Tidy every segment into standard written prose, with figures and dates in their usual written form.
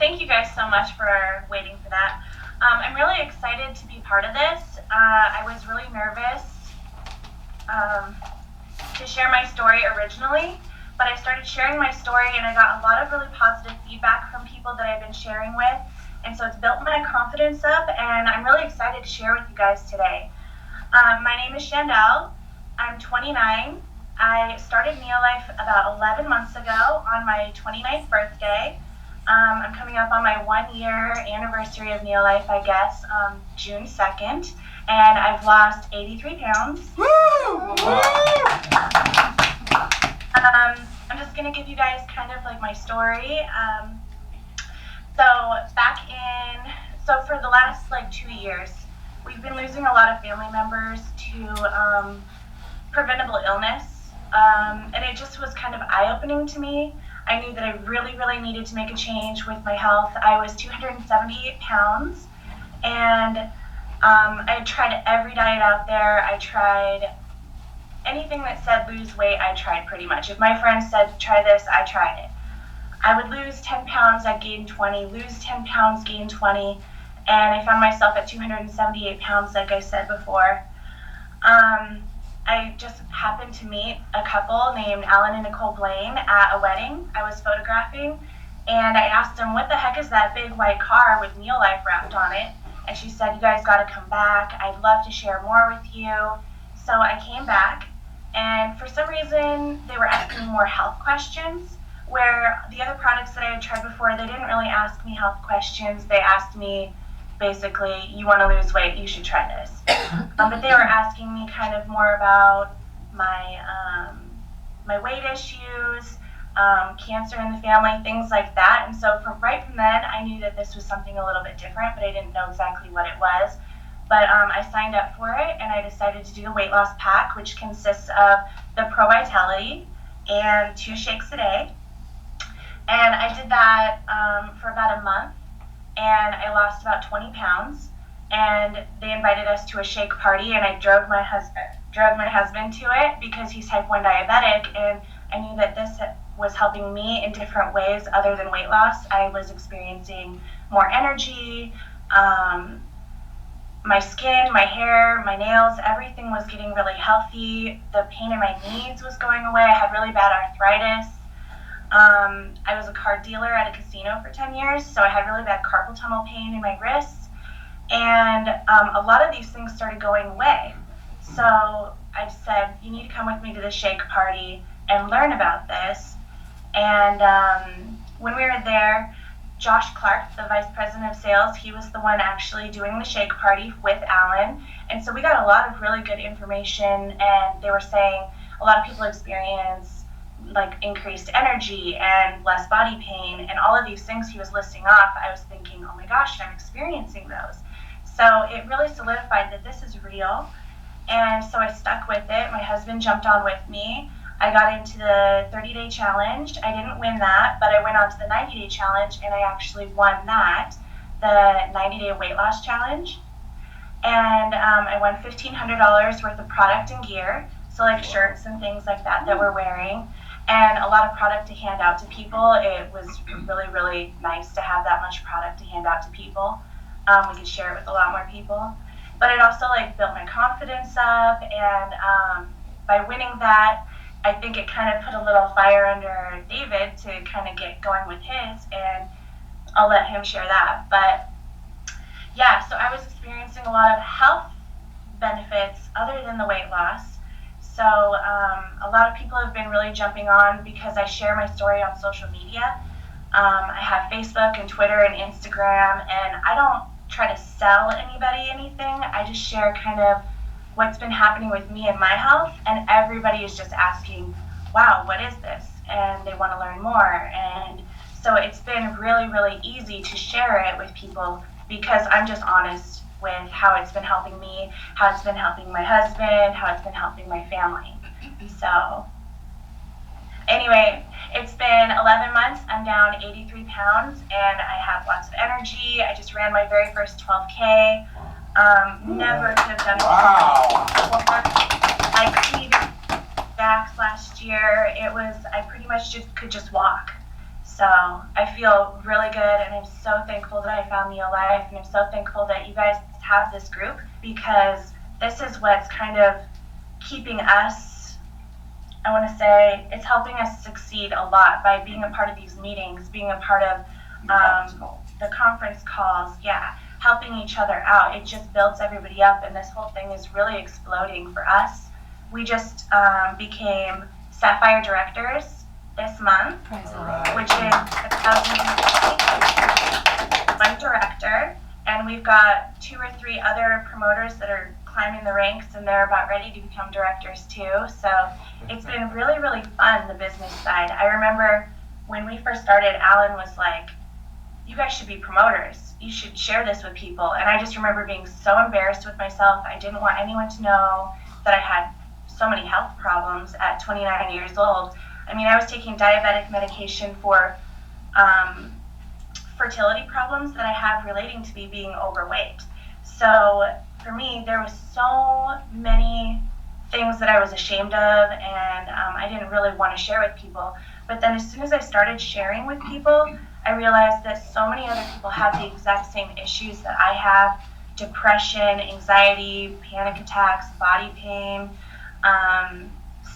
Thank you guys so much for waiting for that. I'm really excited to be part of this. I was really nervous to share my story originally, but I started sharing my story and I got a lot of really positive feedback from people that I've been sharing with, and so it's built my confidence up, and I'm really excited to share with you guys today. My name is Shandell. I'm 29. I started NeoLife about 11 months ago on my 29th birthday. I'm coming up on my 1-year anniversary of NeoLife, I guess, June 2nd, and I've lost 83 pounds. Woo! I'm just going to give you guys kind of like my story. So for the last like 2 years, we've been losing a lot of family members to preventable illness, and it just was kind of eye-opening to me. I knew that I really, really needed to make a change with my health. I was 278 pounds, and I had tried every diet out there. I tried anything that said lose weight, I tried pretty much. If my friends said try this, I tried it. I would lose 10 pounds, I'd gain 20, lose 10 pounds, gain 20, and I found myself at 278 pounds, like I said before. I just happened to meet a couple named Alan and Nicole Blaine at a wedding I was photographing, and I asked them, what the heck is that big white car with NeoLife wrapped on it? And she said, you guys got to come back. I'd love to share more with you. So I came back, and for some reason, they were asking me more health questions, where the other products that I had tried before, they didn't really ask me health questions. They asked me, basically, you want to lose weight, you should try this. But they were asking me kind of more about my weight issues, cancer in the family, things like that. And so right from then, I knew that this was something a little bit different, but I didn't know exactly what it was. But I signed up for it, and I decided to do the weight loss pack, which consists of the Pro Vitality and 2 shakes a day. And I did that for about a month, and I lost about 20 pounds. And they invited us to a shake party, and I drug my husband to it because he's type 1 diabetic, and I knew that this was helping me in different ways other than weight loss. I was experiencing more energy, my skin, my hair, my nails, everything was getting really healthy. The pain in my knees was going away. I had really bad arthritis. I was a card dealer at a casino for 10 years, so I had really bad carpal tunnel pain in my wrists. And a lot of these things started going away. So I said, you need to come with me to the shake party and learn about this. And when we were there, Josh Clark, the vice president of sales, he was the one actually doing the shake party with Alan. And so we got a lot of really good information, and they were saying a lot of people experience like increased energy and less body pain and all of these things he was listing off. I was thinking, oh my gosh, I'm experiencing those. So it really solidified that this is real. And so I stuck with it. My husband jumped on with me. I got into the 30-day challenge. I didn't win that, but I went on to the 90-day challenge, and I actually won that, the 90-day weight loss challenge. And I won $1,500 worth of product and gear, so like shirts and things like that we're wearing, and a lot of product to hand out to people. It was really, really nice to have that much product to hand out to people. We could share it with a lot more people. But it also like built my confidence up, and by winning that, I think it kind of put a little fire under David to kind of get going with his, and I'll let him share that. But yeah, so I was experiencing a lot of health benefits other than the weight loss. So a lot of people have been really jumping on because I share my story on social media. I have Facebook and Twitter and Instagram, and I don't try to sell anybody anything. I just share kind of what's been happening with me and my health, and everybody is just asking, wow, what is this? And they want to learn more. And so it's been really, really easy to share it with people because I'm just honest with how it's been helping me, how it's been helping my husband, how it's been helping my family. So anyway, it's been 11 months. I'm down 83 pounds, and I have lots of energy. I just ran my very first 12K. Never could have done it before. I completed Dax last year. I pretty much could just walk. So So I feel really good, and I'm so thankful that I found NeoLife, and I'm so thankful that you guys have this group, because this is what's kind of keeping us, I want to say, it's helping us succeed a lot by being a part of these meetings, being a part of the conference calls, yeah, helping each other out. It just builds everybody up, and this whole thing is really exploding for us. We just became Sapphire Directors this month, which is 1,000 one director, and we've got 2 or 3 other promoters that are climbing the ranks, and they're about ready to become directors too. So it's been really, really fun, the business side. I remember when we first started, Alan was like, you guys should be promoters. You should share this with people. And I just remember being so embarrassed with myself. I didn't want anyone to know that I had so many health problems at 29 years old. I mean, I was taking diabetic medication for fertility problems that I have relating to me being overweight. So for me, there was so many things that I was ashamed of, and I didn't really want to share with people. But then as soon as I started sharing with people, I realized that so many other people have the exact same issues that I have: depression, anxiety, panic attacks, body pain.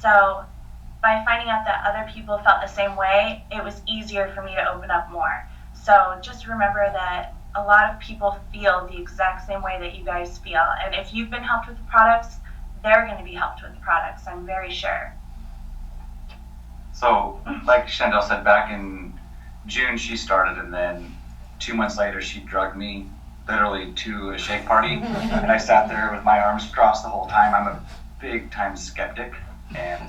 So by finding out that other people felt the same way, it was easier for me to open up more. So just remember that a lot of people feel the exact same way that you guys feel. And if you've been helped with the products, they're going to be helped with the products, I'm very sure. So, like Shandell said, back in June she started, and then 2 months later she drugged me literally to a shake party, and I sat there with my arms crossed the whole time. I'm a big time skeptic, and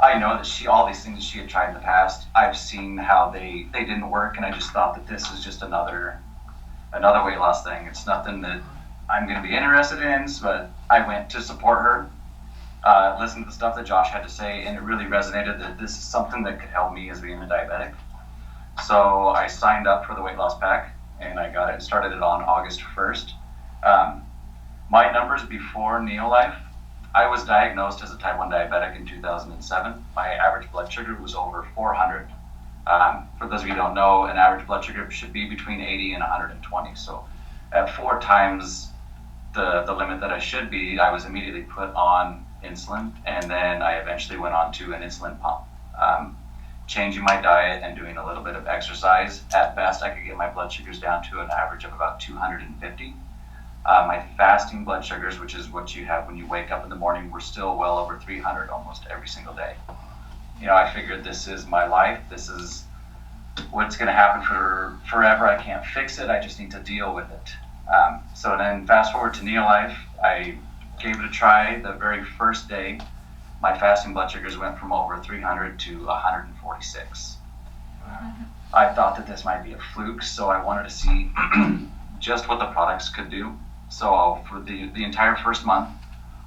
I know that all these things that she had tried in the past, I've seen how they didn't work, and I just thought that this is just another weight loss thing. It's nothing that I'm going to be interested in, but I went to support her, listened to the stuff that Josh had to say, and it really resonated that this is something that could help me as being a diabetic. So I signed up for the weight loss pack, and I got it and started it on August 1st. My numbers before NeoLife, I was diagnosed as a type 1 diabetic in 2007. My average blood sugar was over 400. For those of you who don't know, an average blood sugar should be between 80 and 120. So at 4 times the limit that I should be, I was immediately put on insulin, and then I eventually went on to an insulin pump. Changing my diet and doing a little bit of exercise, at best I could get my blood sugars down to an average of about 250. My fasting blood sugars, which is what you have when you wake up in the morning, were still well over 300 almost every single day. You know, I figured this is my life. This is what's going to happen for forever. I can't fix it. I just need to deal with it. So then fast forward to NeoLife, I gave it a try. The very first day, my fasting blood sugars went from over 300 to 146. I thought that this might be a fluke, so I wanted to see just what the products could do. So for the entire first month,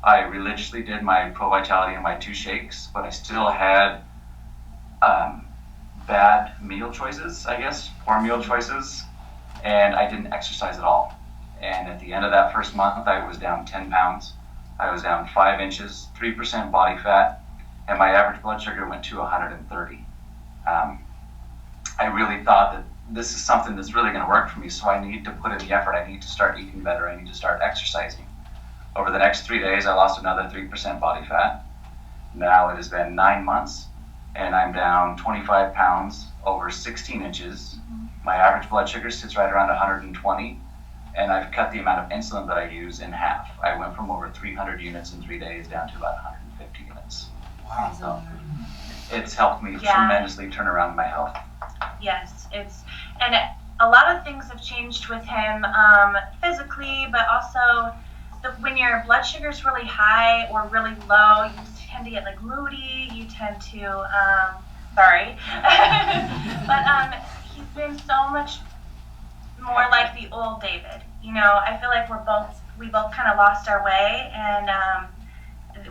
I religiously did my Pro Vitality and my 2 shakes, but I still had bad meal choices, I guess, poor meal choices, and I didn't exercise at all. And at the end of that first month, I was down 10 pounds. I was down 5 inches, 3% body fat, and my average blood sugar went to 130. I really thought that this is something that's really going to work for me, so I need to put in the effort. I need to start eating better. I need to start exercising. Over the next 3 days, I lost another 3% body fat. Now it has been 9 months, and I'm down 25 pounds, over 16 inches. My average blood sugar sits right around 120, and I've cut the amount of insulin that I use in half. I went from over 300 units in 3 days down to about 150 units. Wow. So it's helped me tremendously turn around my health. Yes, and a lot of things have changed with him physically, but also when your blood sugar is really high or really low, you tend to get like moody. You tend to but he's been so much more like the old David. You know, I feel like we both kind of lost our way, and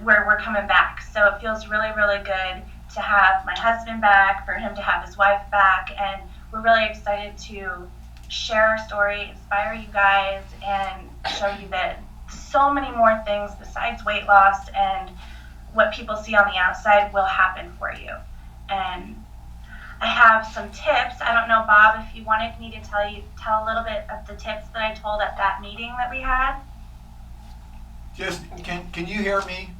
we're coming back. So it feels really, really good to have my husband back, for him to have his wife back, and we're really excited to share our story, inspire you guys, and show you that so many more things besides weight loss and what people see on the outside will happen for you. And I have some tips. I don't know, Bob, if you wanted me to tell a little bit of the tips that I told at that meeting that we had. Just, can you hear me?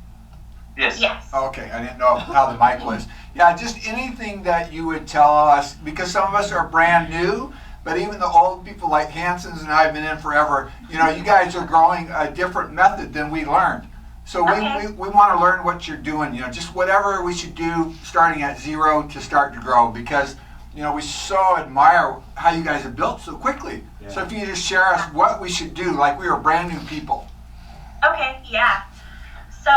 Yes. Yes. Okay, I didn't know how the mic was. Yeah, just anything that you would tell us, because some of us are brand new, but even the old people like Hanson's and I have been in forever, you guys are growing a different method than we learned. So we want to learn what you're doing, just whatever we should do starting at zero to start to grow, because, we so admire how you guys have built so quickly. Yeah. So if you just share us what we should do, like we were brand new people. Okay, yeah. So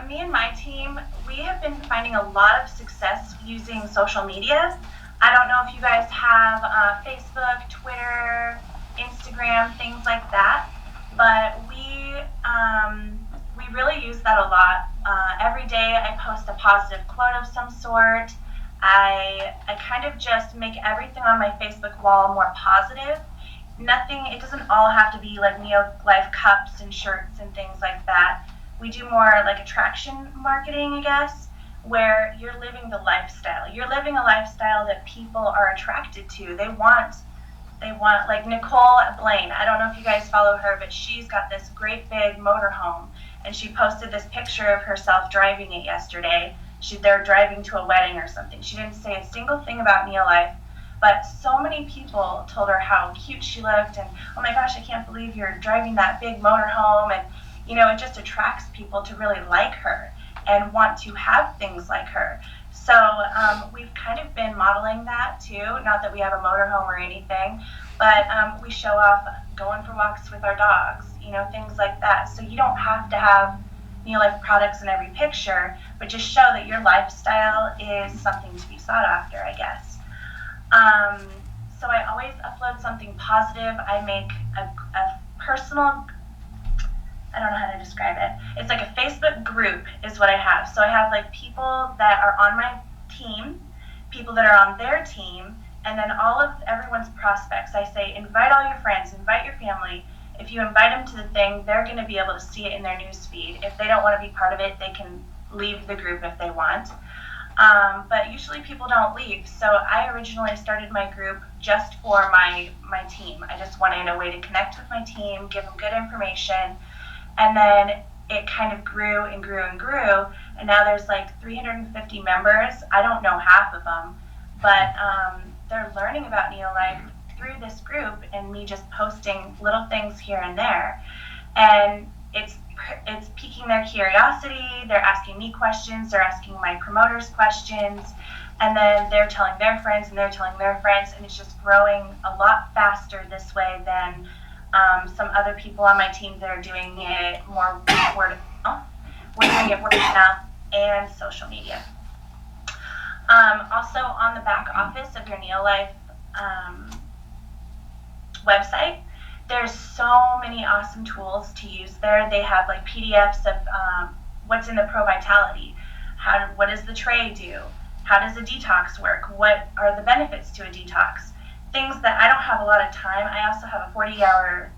me and my team, we have been finding a lot of success using social media. I don't know if you guys have Facebook, Twitter, Instagram, things like that, but we really use that a lot. Every day I post a positive quote of some sort. I kind of just make everything on my Facebook wall more positive. It doesn't all have to be like NeoLife cups and shirts and things like that. We do more like attraction marketing, I guess, where you're living the lifestyle. You're living a lifestyle that people are attracted to. They want like Nicole Blaine. I don't know if you guys follow her, but she's got this great big motorhome, and she posted this picture of herself driving it yesterday. They're driving to a wedding or something. She didn't say a single thing about NeoLife, but so many people told her how cute she looked, and oh my gosh, I can't believe you're driving that big motorhome, and it just attracts people to really like her and want to have things like her. So we've kind of been modeling that too. Not that we have a motorhome or anything, but we show off going for walks with our dogs, things like that. So you don't have to have NeoLife products in every picture, but just show that your lifestyle is something to be sought after, I guess. So I always upload something positive. I make a personal, I don't know how to describe it. It's like a Facebook group is what I have. So I have like people that are on my team, people that are on their team, and then all of everyone's prospects. I say, invite all your friends, invite your family. If you invite them to the thing, they're going to be able to see it in their news feed. If they don't want to be part of it, they can leave the group if they want. But usually people don't leave. So I originally started my group just for my team. I just wanted a way to connect with my team, give them good information. And then it kind of grew and grew and grew. And now there's like 350 members. I don't know half of them, but they're learning about NeoLife through this group and me just posting little things here and there. And it's piquing their curiosity. They're asking me questions. They're asking my promoters questions. And then they're telling their friends and they're telling their friends. And it's just growing a lot faster this way than some other people on my team that are doing it more word of mouth. We're doing it word of mouth and social media. Also, on the back office of your NeoLife website, there's so many awesome tools to use there. They have like PDFs of what's in the Pro Vitality. What does the tray do? How does a detox work? What are the benefits to a detox? Things that I don't have a lot of time. I also have a 40-hour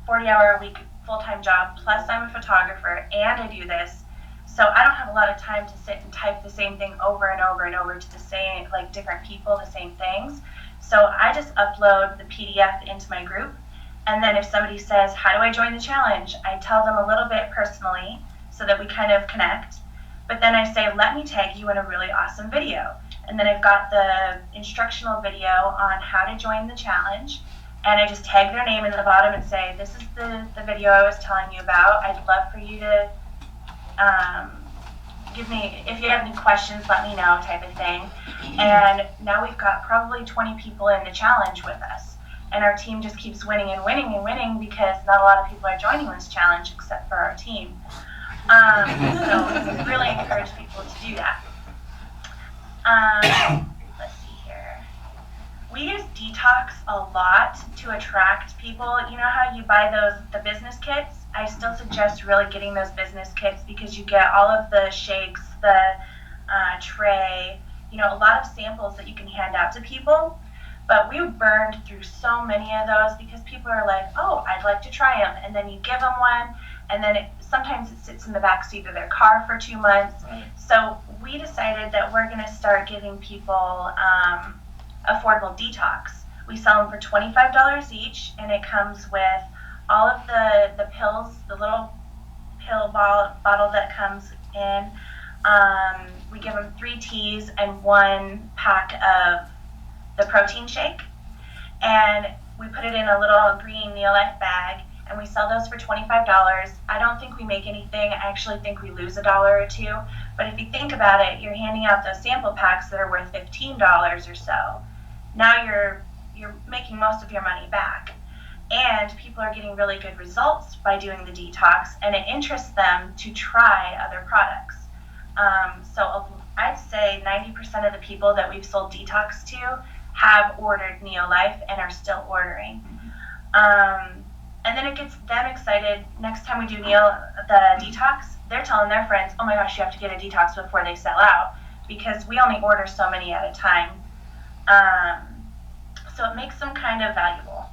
a week full-time job, plus I'm a photographer and I do this. So I don't have a lot of time to sit and type the same thing over and over and over to the same, like different people, the same things. So I just upload the PDF into my group. And then if somebody says, how do I join the challenge? I tell them a little bit personally so that we kind of connect. But then I say, let me tag you in a really awesome video. And then I've got the instructional video on how to join the challenge. And I just tag their name in the bottom and say, this is the video I was telling you about. I'd love for you to give me, if you have any questions, let me know, type of thing. And now we've got probably 20 people in the challenge with us. And our team just keeps winning and winning and winning because not a lot of people are joining this challenge except for our team. So we really encourage people to do that. Let's see here. We use Detox a lot to attract people. You know how you buy the business kits? I still suggest really getting those business kits because you get all of the shakes, the tray, a lot of samples that you can hand out to people. But we burned through so many of those because people are like, oh, I'd like to try them. And then you give them one, and then sometimes it sits in the back seat of their car for 2 months. Right. So we decided that we're going to start giving people affordable detox. We sell them for $25 each, and it comes with all of the pills, the little pill bottle that comes in. We give them 3 teas and 1 pack of the protein shake, and we put it in a little green NeoLife bag, and we sell those for $25. I don't think we make anything. I actually think we lose $1 or $2. But if you think about it, you're handing out those sample packs that are worth $15 or so. Now you're making most of your money back. And people are getting really good results by doing the detox, and it interests them to try other products. So I'd say 90% of the people that we've sold detox to have ordered NeoLife and are still ordering. And then it gets them excited. Next time we do the detox, they're telling their friends, oh my gosh, you have to get a detox before they sell out, because we only order so many at a time. So it makes them kind of valuable.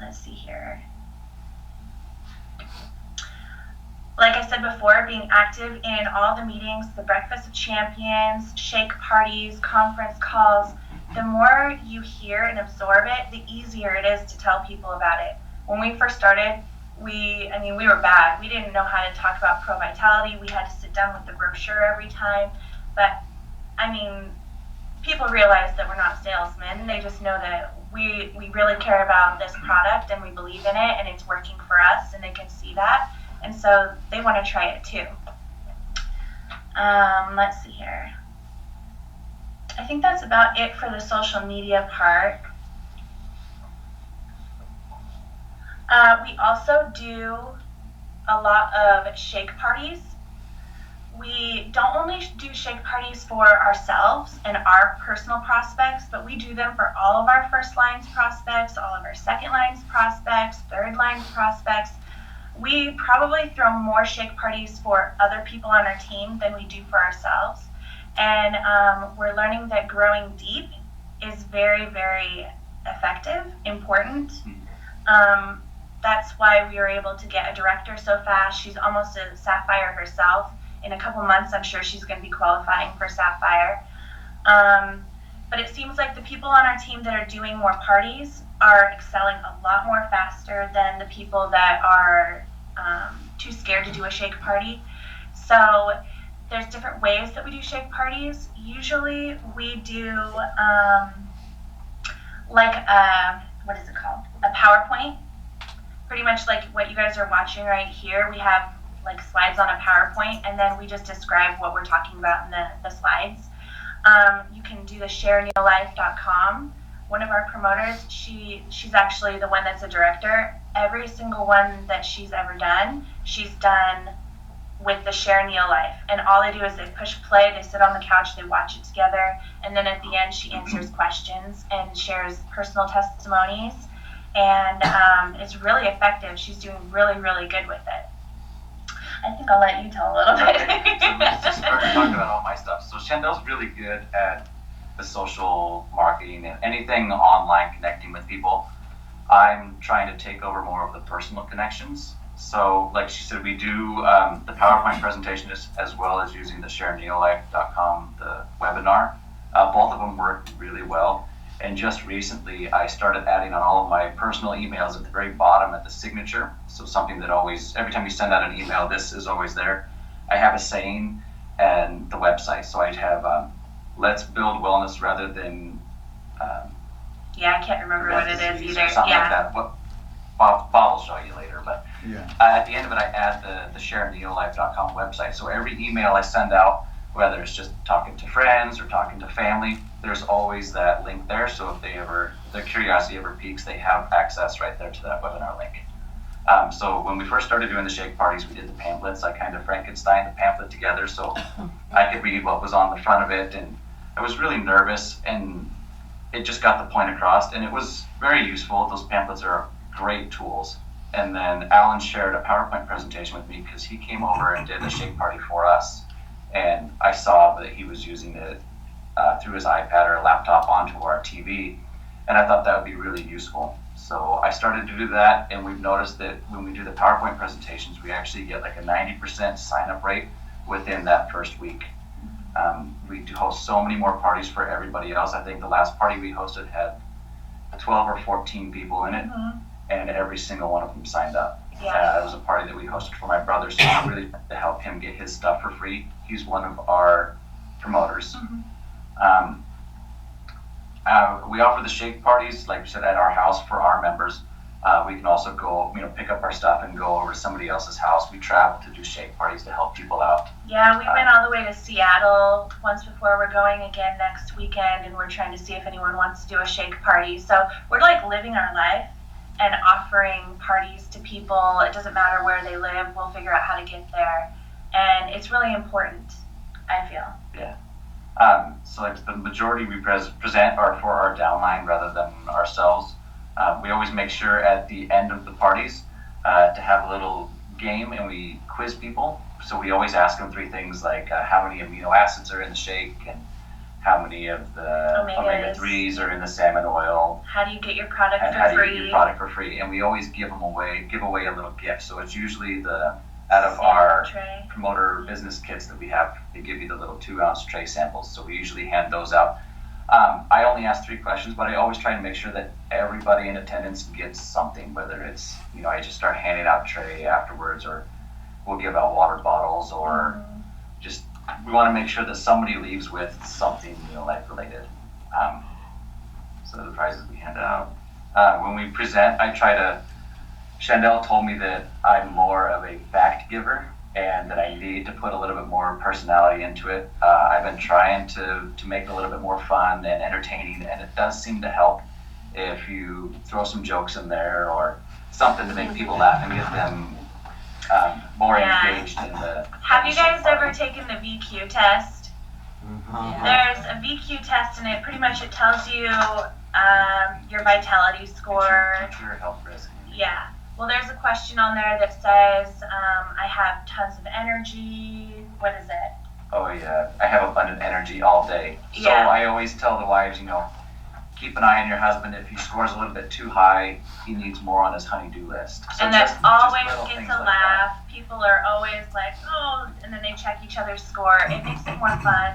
Let's see here. Like I said before, being active in all the meetings, the Breakfast of Champions, shake parties, conference calls, the more you hear and absorb it, the easier it is to tell people about it. When we first started, we were bad. We didn't know how to talk about Pro Vitality. We had to sit down with the brochure every time. But, people realize that we're not salesmen. They just know that we really care about this product, and we believe in it, and it's working for us, and they can see that. And so they want to try it too. Let's see here. I think that's about it for the social media part. We also do a lot of shake parties. We don't only do shake parties for ourselves and our personal prospects, but we do them for all of our first lines prospects, all of our second lines prospects, third lines prospects. We probably throw more shake parties for other people on our team than we do for ourselves. And we're learning that growing deep is very, very effective, important. That's why we were able to get a director so fast. She's almost a Sapphire herself. In a couple months, I'm sure she's going to be qualifying for Sapphire. But it seems like the people on our team that are doing more parties are excelling a lot more faster than the people that are too scared to do a shake party. So there's different ways that we do shake parties. Usually we do what is it called? A PowerPoint. Pretty much like what you guys are watching right here. We have like slides on a PowerPoint, and then we just describe what we're talking about in the slides. You can do the shareneolife.com. One of our promoters, she's actually the one that's a director. Every single one that she's ever done, she's done with the Share NeoLife. And all they do is they push play, they sit on the couch, they watch it together, and then at the end she answers questions and shares personal testimonies. And it's really effective. She's doing really, really good with it. I think I'll let you tell a little bit. Okay, so let's just start talking about all my stuff. So Shandell's really good at the social marketing and anything online, connecting with people. I'm trying to take over more of the personal connections. So like she said, we do the PowerPoint presentation as well as using the shareneolife.com, the webinar. Both of them work really well. And just recently, I started adding on all of my personal emails at the very bottom at the signature. So something that always, every time you send out an email, this is always there. I have a saying and the website. So I'd have, let's build wellness rather than... yeah, I can't remember what it is either. Something like that. Bob will show you later. But at the end of it, I add the shareneolife.com website. So every email I send out, whether it's just talking to friends or talking to family, there's always that link there. So if their curiosity ever piques, they have access right there to that webinar link. So when we first started doing the shake parties, we did the pamphlets. I kind of Frankenstein the pamphlet together so I could read what was on the front of it. And I was really nervous, and it just got the point across. And it was very useful. Those pamphlets are great tools. And then Alan shared a PowerPoint presentation with me because he came over and did a shake party for us. And I saw that he was using it through his iPad or a laptop onto our TV, and I thought that would be really useful. So I started to do that, and we've noticed that when we do the PowerPoint presentations, we actually get like a 90% sign-up rate within that first week. We do host so many more parties for everybody else. I think the last party we hosted had 12 or 14 people in it, and every single one of them signed up. Yeah. It was a party that we hosted for my brother, so we really to help him get his stuff for free. He's one of our promoters. We offer the shake parties, like we said, at our house for our members. We can also go, pick up our stuff and go over to somebody else's house. We travel to do shake parties to help people out. Yeah, we went all the way to Seattle once before. We're going again next weekend, and we're trying to see if anyone wants to do a shake party. So we're like living our life and offering parties to people. It doesn't matter where they live. We'll figure out how to get there. And it's really important, I feel. Yeah. So like the majority we present are for our downline rather than ourselves. We always make sure at the end of the parties to have a little game, and we quiz people. So we always ask them 3 things like how many amino acids are in the shake, and how many of the omega-3s are in the salmon oil. How do you get your product and for how do free? you get your product for free? And we always give away a little gift. So it's usually out of our tray. Promoter business kits that we have, they give you the little 2-ounce tray samples. So we usually hand those out. I only ask 3 questions, but I always try to make sure that everybody in attendance gets something, whether it's, I just start handing out tray afterwards, or we'll give out water bottles, or just, we want to make sure that somebody leaves with something NeoLife related. So the prizes we hand out. When we present, Shandell told me that I'm more of a fact giver, and that I need to put a little bit more personality into it. I've been trying to make it a little bit more fun and entertaining, and it does seem to help if you throw some jokes in there or something to make people laugh and get them more engaged in the. Have you guys ever taken the VQ test? Yeah. There's a VQ test, and it tells you your vitality score. Future health risk. Yeah. Well, there's a question on there that says, I have tons of energy. What is it? Oh yeah, I have abundant energy all day. So Yeah. I always tell the wives, keep an eye on your husband. If he scores a little bit too high, he needs more on his honey-do list. So And that just always little gets things a like laugh. People are always like, oh, and then they check each other's score. It makes it more fun.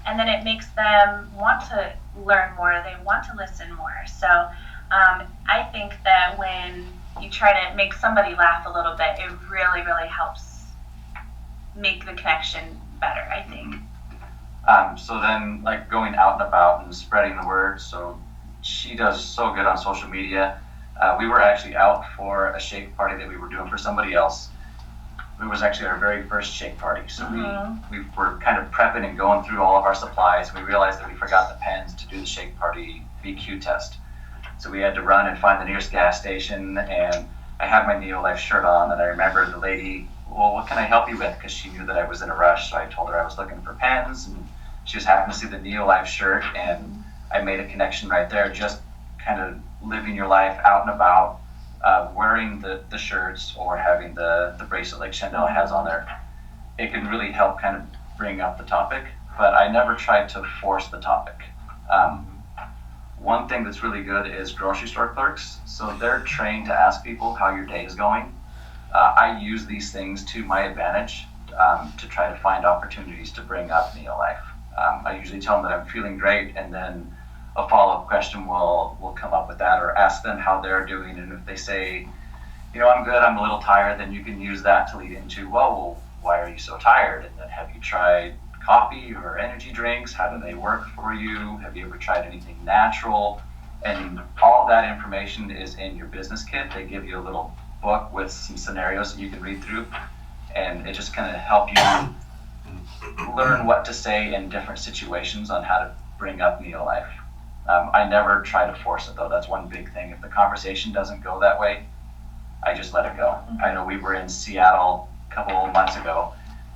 And then it makes them want to learn more. They want to listen more. So I think that when you try to make somebody laugh a little bit, it really, really helps make the connection better, I think. So then, like, going out and about and spreading the word. So she does so good on social media. We were actually out for a shake party that we were doing for somebody else. It was actually our very first shake party. So we were kind of prepping and going through all of our supplies. We realized that we forgot the pens to do the shake party VQ test. So we had to run and find the nearest gas station, and I had my NeoLife shirt on, and I remember the lady, well, what can I help you with? Because she knew that I was in a rush, so I told her I was looking for pens, and she just happened to see the NeoLife shirt, and I made a connection right there, just kind of living your life out and about, wearing the shirts or having the bracelet like Shandell has on there. It can really help kind of bring up the topic, but I never tried to force the topic. One thing that's really good is grocery store clerks. So they're trained to ask people how your day is going. I use these things to my advantage to try to find opportunities to bring up NeoLife. I usually tell them that I'm feeling great, and then a follow-up question will come up with that, or ask them how they're doing. And if they say, I'm good, I'm a little tired, then you can use that to lead into, well, why are you so tired? And then, have you tried coffee or energy drinks? How do they work for you? Have you ever tried anything natural? And all that information is in your business kit. They give you a little book with some scenarios that you can read through, and it just kind of help you learn what to say in different situations on how to bring up NeoLife. I never try to force it, though. That's one big thing. If the conversation doesn't go that way, I just let it go. I know we were in Seattle a couple of months ago,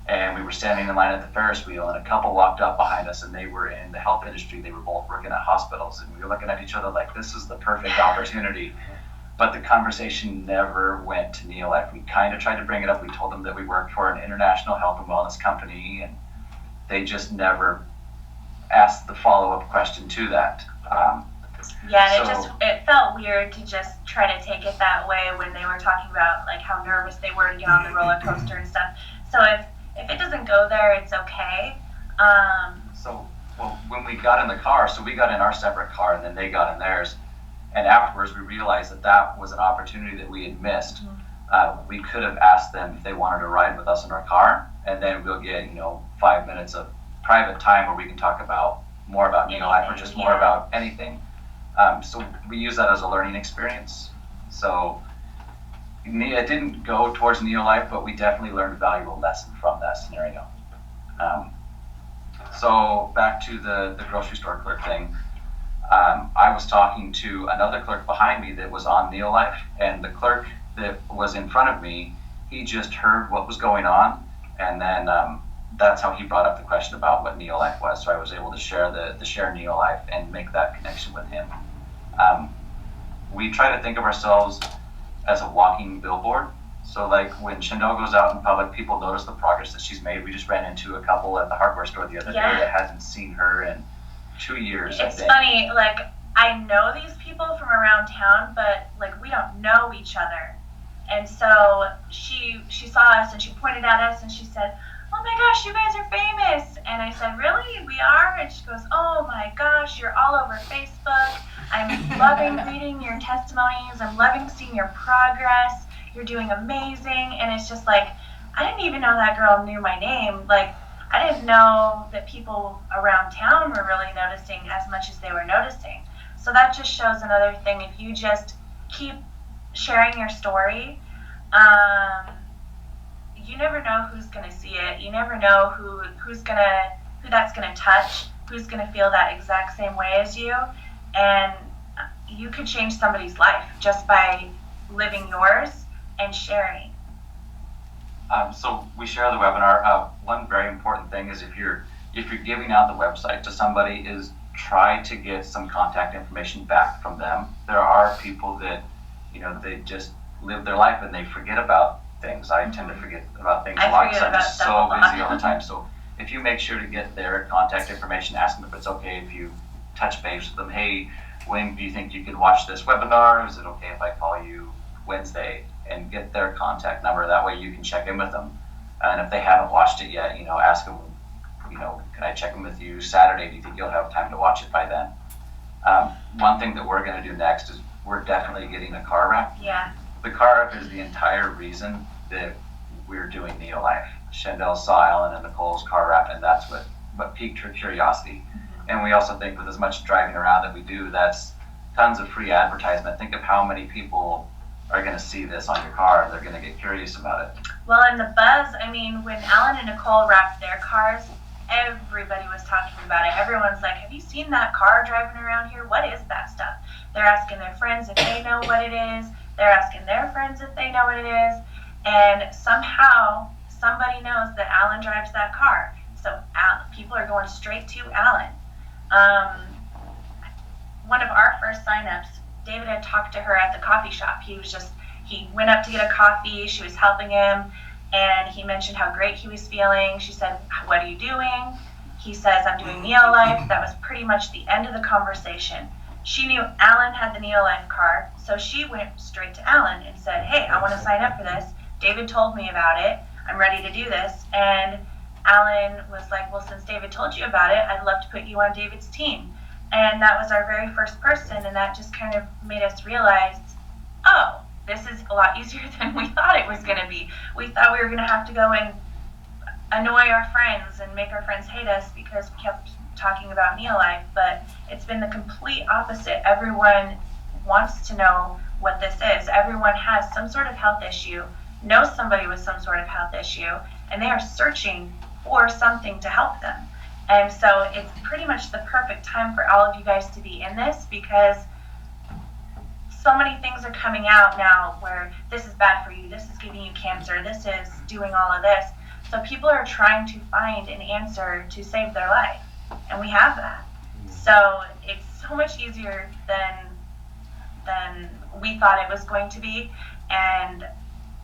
and we were standing in line at the Ferris wheel, and a couple walked up behind us, and they were in the health industry. They were both working at hospitals, and we were looking at each other like, this is the perfect opportunity. But the conversation never went to NeoLife. We kind of tried to bring it up. We told them that we worked for an international health and wellness company, and they just never asked the follow-up question to that. It felt weird to just try to take it that way when they were talking about like how nervous they were to get on the roller coaster and stuff. So if it doesn't go there, it's okay. When we got in the car, so we got in our separate car and then they got in theirs. And afterwards, we realized that was an opportunity that we had missed. We could have asked them if they wanted to ride with us in our car, and then we'll get 5 minutes of private time where we can talk more about NeoLife or just more about anything. So we use that as a learning experience. So it didn't go towards NeoLife, but we definitely learned a valuable lesson from that scenario. So back to the grocery store clerk thing. I was talking to another clerk behind me that was on NeoLife, and the clerk that was in front of me, he just heard what was going on, and then that's how he brought up the question about what NeoLife was. So I was able to share the share NeoLife and make that connection with him. We try to think of ourselves as a walking billboard. So like when Shandell goes out in public, people notice the progress that she's made. We just ran into a couple at the hardware store the other day that hasn't seen her in 2 years. It's funny, like I know these people from around town, but like we don't know each other. And so she saw us and she pointed at us and she said, "Oh my gosh, you guys are famous." And I said, "Really? We are?" And she goes, "Oh my gosh, you're all over Facebook. I'm loving reading your testimonies. I'm loving seeing your progress. You're doing amazing." And it's just like, I didn't even know that girl knew my name. Like, I didn't know that people around town were really noticing as much as they were noticing. So that just shows another thing. If you just keep sharing your story, you never know who's gonna see it. You never know who that's gonna touch, who's gonna feel that exact same way as you, and you could change somebody's life just by living yours and sharing. So we share the webinar. One very important thing is if you're giving out the website to somebody, is try to get some contact information back from them. There are people that they just live their life and they forget about things. I tend to forget about things a lot because I'm just so busy all the time. So if you make sure to get their contact information, ask them if it's okay if you touch base with them. Hey, when do you think you can watch this webinar? Is it okay if I call you Wednesday? And get their contact number. That way you can check in with them. And if they haven't watched it yet, ask them, can I check in with you Saturday? Do you think you'll have time to watch it by then? One thing that we're going to do next is we're definitely getting a car wrap. Yeah. The car wrap is the entire reason that we're doing NeoLife. Shandell saw Alan and Nicole's car wrap, and that's what piqued her curiosity. And we also think with as much driving around that we do, that's tons of free advertisement. Think of how many people are going to see this on your car and they're going to get curious about it. Well, and the buzz, I mean, when Alan and Nicole wrapped their cars, everybody was talking about it. Everyone's like, "Have you seen that car driving around here? What is that stuff?" They're asking their friends if they know what it is. They're asking their friends if they know what it is. And somehow, somebody knows that Alan drives that car. So people are going straight to Alan. One of our first signups, David had talked to her at the coffee shop. He went up to get a coffee. She was helping him, and he mentioned how great he was feeling. She said, "What are you doing?" He says, "I'm doing NeoLife." That was pretty much the end of the conversation. She knew Alan had the NeoLife card, so she went straight to Alan and said, "Hey, I want to sign up for this. David told me about it. I'm ready to do this." And Alan was like, "Well, since David told you about it, I'd love to put you on David's team." And that was our very first person, and that just kind of made us realize, oh, this is a lot easier than we thought it was going to be. We thought we were going to have to go and annoy our friends and make our friends hate us because we kept talking about NeoLife, but it's been the complete opposite. Everyone wants to know what this is. Everyone has some sort of health issue, knows somebody with some sort of health issue, and they are searching for something to help them. And so it's pretty much the perfect time for all of you guys to be in this, because so many things are coming out now where this is bad for you, this is giving you cancer, this is doing all of this. So people are trying to find an answer to save their life, and we have that. So it's so much easier than we thought it was going to be, and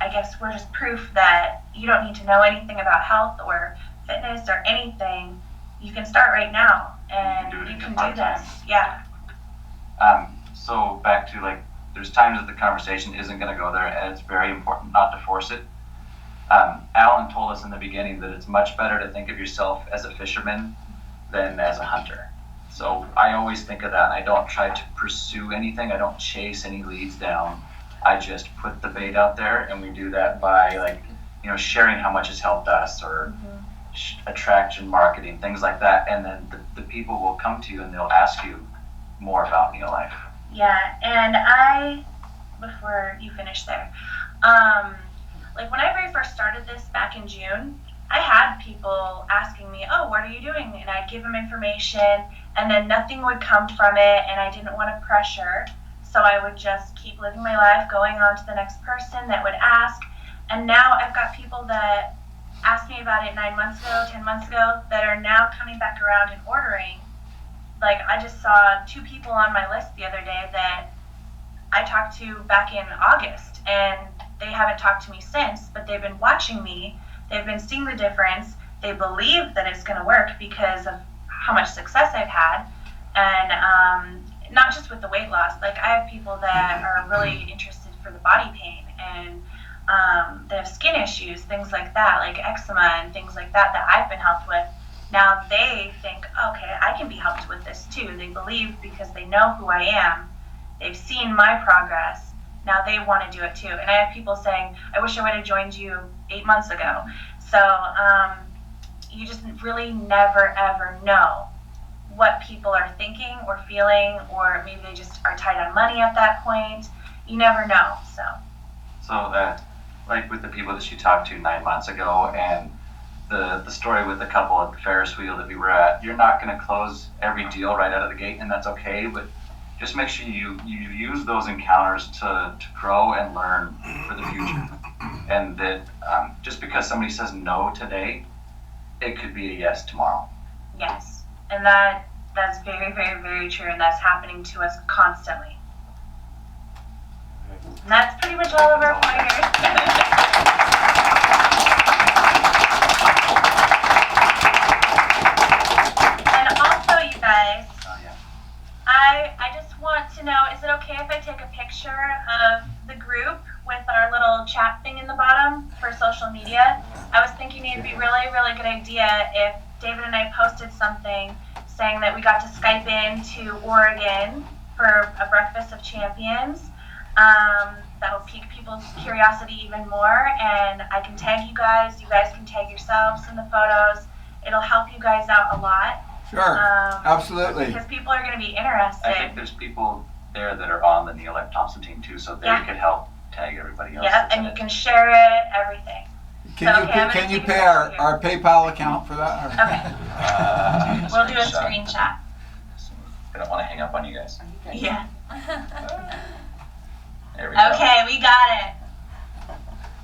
I guess we're just proof that you don't need to know anything about health or fitness or anything. You can start right now, and you can do this. Yeah. So back to there's times that the conversation isn't going to go there, and it's very important not to force it. Alan told us in the beginning that it's much better to think of yourself as a fisherman than as a hunter. So I always think of that. I don't try to pursue anything. I don't chase any leads down. I just put the bait out there, and we do that by sharing how much it's helped us, or attraction marketing, things like that. And then the people will come to you and they'll ask you more about NeoLife. Yeah, and before you finish there, when I very first started this back in June, I had people asking me, oh, what are you doing? And I'd give them information, and then nothing would come from it, and I didn't want to pressure. So I would just keep living my life, going on to the next person that would ask. And now I've got people that asked me about it 9 months ago, 10 months ago, that are now coming back around and ordering. Like, I just saw 2 people on my list the other day that I talked to back in August, and they haven't talked to me since, but they've been watching me. They've been seeing the difference. They believe that it's going to work because of how much success I've had. And not just with the weight loss. Like, I have people that are really interested for the body pain, and they have skin issues, things like that, like eczema and things like that I've been helped with. Now they think, okay, I can be helped with this too. They believe because they know who I am. They've seen my progress. Now they want to do it too. And I have people saying, I wish I would have joined you 8 months ago. So you just really never, ever know what people are thinking or feeling, or maybe they just are tight on money at that point. You never know. So that, like with the people that she talked to 9 months ago, and the story with the couple at the Ferris wheel that we were at, you're not going to close every deal right out of the gate, and that's okay, but just make sure you use those encounters to grow and learn for the future. And that just because somebody says no today, it could be a yes tomorrow. Yes, and that's very, very, very true, and that's happening to us constantly. And that's pretty much all of our pointers. And also, you guys, I just want to know, is it okay if I take a picture of the group with our little chat thing in the bottom for social media? I was thinking it'd be really, really good idea if David and I posted something saying that we got to Skype in to Oregon for a Breakfast of Champions. That'll pique people's curiosity even more, and I can tag you guys can tag yourselves in the photos. It'll help you guys out a lot. Sure, absolutely. Because people are going to be interested. I think there's people there that are on the NeoLife Thompson team too, so they could help tag everybody else. Yeah, and you can share it, everything. Can you pay our PayPal account for that? Okay. We'll do a screenshot. I don't want to hang up on you guys. Yeah. There we go. Okay, we got it.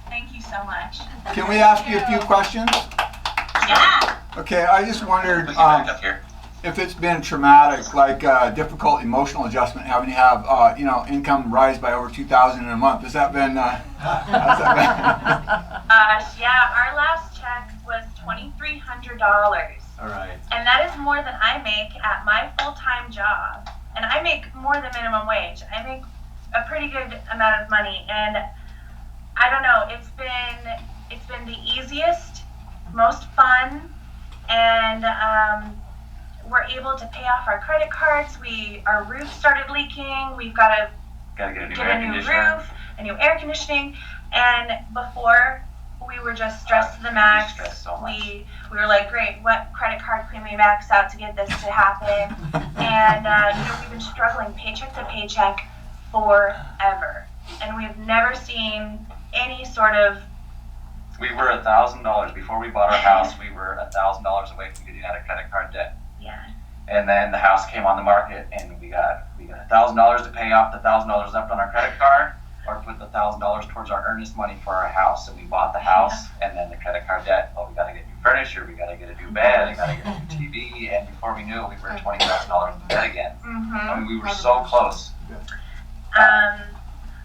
Thank you so much. Can we ask you a few questions? Yeah. Okay, I just wondered Up here. if it's been traumatic, like difficult emotional adjustment, having to have income rise by over $2,000 in a month. Has that been? How's that been? Yeah, our last check was $2,300. All right. And that is more than I make at my full-time job. And I make more than minimum wage. I make a pretty good amount of money, and I don't know, it's been the easiest, most fun, and we're able to pay off our credit cards. Our roof started leaking. We've got to Gotta get a new roof, a new air conditioning, and before we were just stressed to the max. We were like, great, what credit card can we max out to get this to happen? And we've been struggling paycheck to paycheck forever, and we've never seen any sort of. We were $1,000 before we bought our house. We were $1,000 away from getting out of credit card debt. Yeah. And then the house came on the market, and we got $1,000 to pay off the $1,000 left on our credit card, or put the $1,000 towards our earnest money for our house. So we bought the house, and then the credit card debt. Oh, we got to get new furniture. We got to get a new bed. We got to get a new TV. And before we knew it, we were $20,000 in debt again. Mm-hmm. I mean, we were so close.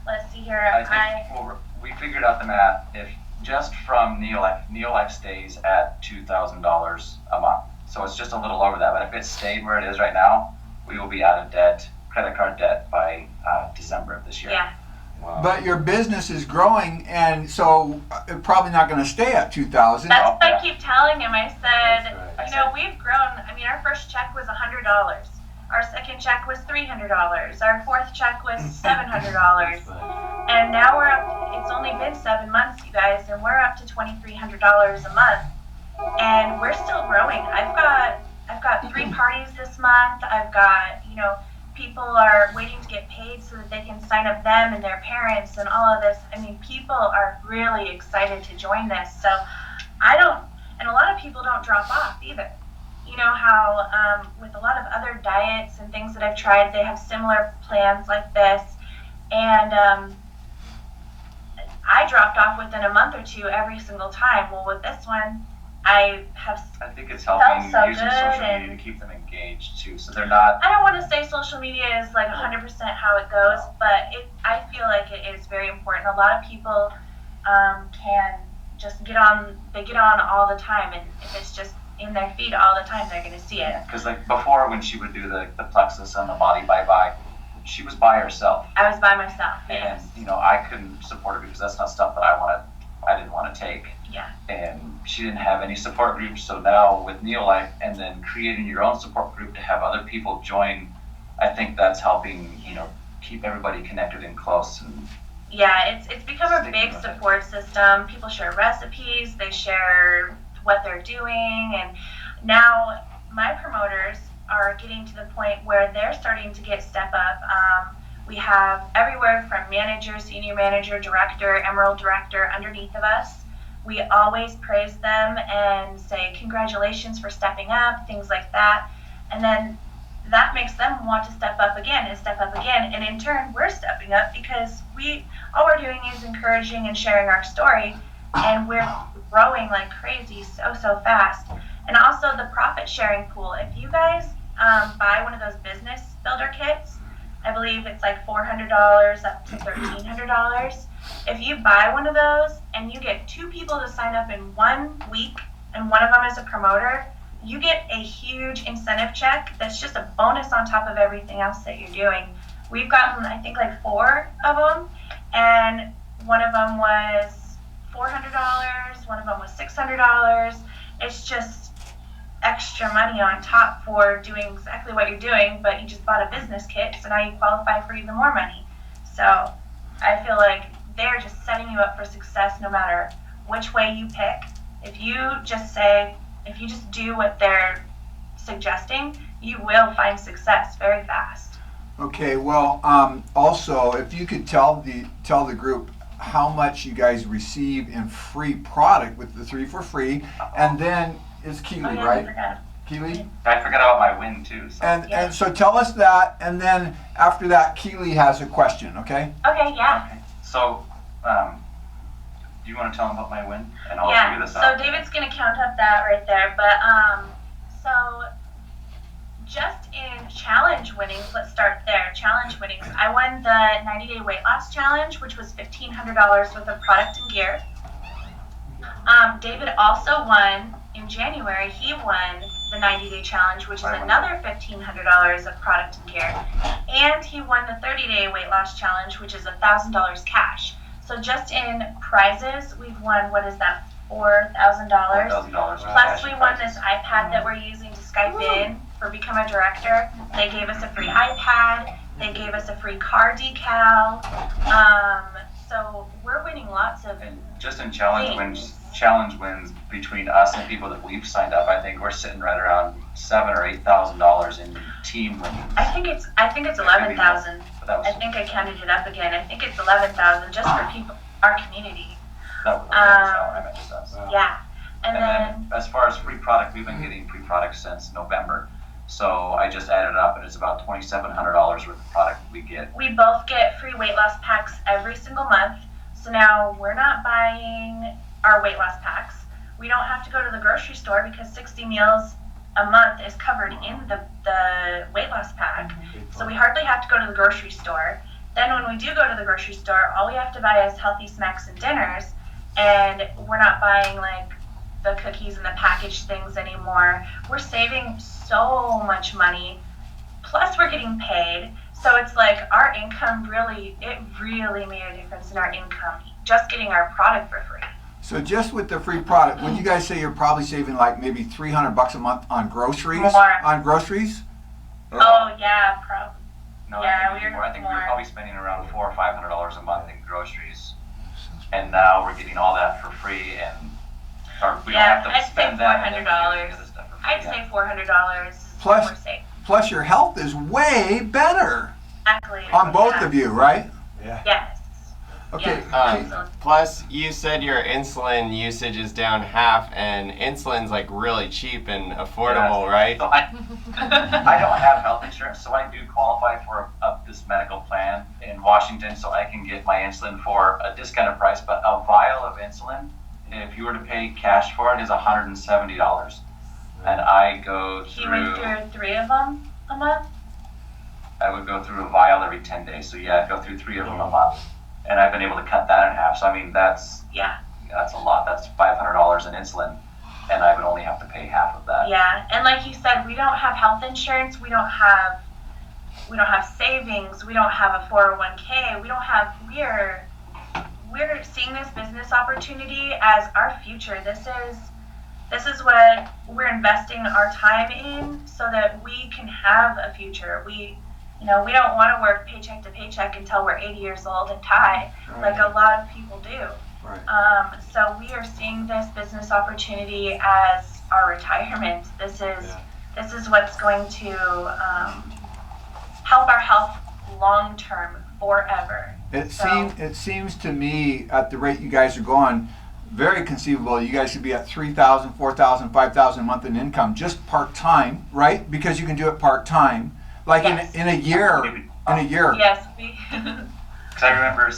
Let's see here. I think we figured out the math. If just from NeoLife stays at $2,000 a month. So it's just a little over that. But if it stayed where it is right now, we will be out of debt, credit card debt, by December of this year. Yeah. Wow. but your business is growing, and so it's probably not going to stay at 2,000. That's what I keep telling him. I said, That's right. you know, we've grown. I mean, our first check was $100. Our second check was $300. Our fourth check was $700. And now we're up, it's only been 7 months, you guys, and we're up to $2,300 a month. And we're still growing. I've got 3 parties this month. I've got, you know, people are waiting to get paid so that they can sign up them and their parents and all of this. I mean, people are really excited to join this. So and a lot of people don't drop off either. You know how with a lot of other diets and things that I've tried, they have similar plans like this. And I dropped off within a month or two every single time. Well, with this one, I think it's helping so using good social media and- to keep them engaged too, so they're not. I don't want to say social media is like 100% how it goes, but I feel like it is very important. A lot of people can just get on all the time, and if it's just in their feed all the time, they're going to see it. Because like before, when she would do the plexus and the body by, she was by herself. I was by myself, And yes. you know, I couldn't support her because that's not stuff that I didn't want to take. Yeah. And she didn't have any support groups. So now with NeoLife and then creating your own support group to have other people join, I think that's helping, you know, keep everybody connected and close. And Yeah, it's become a Sticking big with it. support system. People share recipes, they share what they're doing, and now my promoters are getting to the point where they're starting to get step up. We have everywhere from manager, senior manager, director, emerald director underneath of us. We always praise them and say congratulations for stepping up, things like that. And then that makes them want to step up again and step up again. And in turn, we're stepping up because all we're doing is encouraging and sharing our story, and we're growing like crazy so fast. And also the profit sharing pool. If you guys buy one of those business builder kits, I believe it's like $400 up to $1,300. If you buy one of those and you get 2 people to sign up in 1 week, and one of them is a promoter, you get a huge incentive check that's just a bonus on top of everything else that you're doing. We've gotten, I think, like 4 of them, and one of them was $400, one of them was $600. It's just extra money on top for doing exactly what you're doing, but you just bought a business kit, so now you qualify for even more money. So I feel like they're just setting you up for success no matter which way you pick. If you just do what they're suggesting, you will find success very fast. Okay, well, also, if you could tell the group how much you guys receive in free product with the 3 for free, and then it's Keely, yeah, right? I forgot. Keely? I forgot about my win too. So. And so tell us that, and then after that, Keely has a question, okay? Okay, yeah. Okay. So, do you want to tell them about my win? And I'll figure this So out. David's gonna count up that right there, but so just in challenge winnings, let's start there. Challenge winnings. I won the 90-day weight loss challenge, which was $1,500 worth of product and gear. David also won in January. He won the 90-day challenge, which is another $1,500 of product and gear, and he won the 30-day weight loss challenge, which is $1,000 cash. So just in prizes, we've won, what is that, $4,000? $4,000. Plus we won this iPad that we're using to Skype in for Become a Director. They gave us a free iPad. They gave us a free car decal. So we're winning lots of. And just in challenge wins between us and people that we've signed up, I think we're sitting right around $7,000 or $8,000 in team winnings. I think it's 11,000. But that was, I think I counted it up again. I think it's 11,000 just for people, our community. that was I meant to say. Yeah, and And then as far as free product, we've been getting free product since November. So I just added it up, and it's about $2,700 worth of product we get. we both get free weight loss packs every single month. So now we're not buying our weight loss packs. We don't have to go to the grocery store because 60 meals a month is covered in the weight loss pack. So we hardly have to go to the grocery store. Then when we do go to the grocery store, all we have to buy is healthy snacks and dinners, and we're not buying like the cookies and the packaged things anymore. We're saving so much money. Plus we're getting paid. So it's like our income really made a difference in our income, just getting our product for free. So just with the free product, would you guys say you're probably saving like maybe $300 a month on groceries? More. On groceries? Oh yeah, probably. No, Yeah, I think we were probably spending around $400 or $500 a month in groceries, and now we're getting all that for free, or we don't have to spend that. I'd say $400 is Plus- more safe. Plus your health is way better Exactly. on both of you, right? Yes. Okay. Yeah. Plus, you said your insulin usage is down half, and insulin's like really cheap and affordable, right? So I don't have health insurance, so I do qualify for this medical plan in Washington, so I can get my insulin for a discounted price. But a vial of insulin, if you were to pay cash for it, is $170, and I go You went through 3 of them a month? I would go through a vial every 10 days. So yeah, I'd go through 3 of them a month. And I've been able to cut that in half. So I mean, that's a lot. That's $500 in insulin, and I would only have to pay half of that. Yeah, and like you said, we don't have health insurance. We don't have savings. We don't have a 401k. We're seeing this business opportunity as our future. This is what we're investing our time in so that we can have a future. We don't want to work paycheck to paycheck until we're 80 years old and die, like a lot of people do. Right. So we are seeing this business opportunity as our retirement. This is what's going to help our health long term, forever. It seems to me, at the rate you guys are going, very conceivable you guys should be at $3,000, $4,000, $5,000 a month in income, just part-time, right? Because you can do it part-time. Like in a year. Yes, Because I remember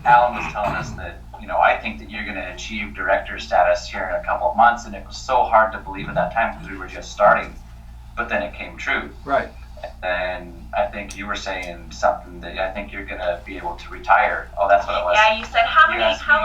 Alan was telling us that, I think that you're going to achieve director status here in a couple of months, and it was so hard to believe at that time because we were just starting, but then it came true. Right. And I think you were saying something that I think you're going to be able to retire. Oh, that's what it was. Yeah, you said how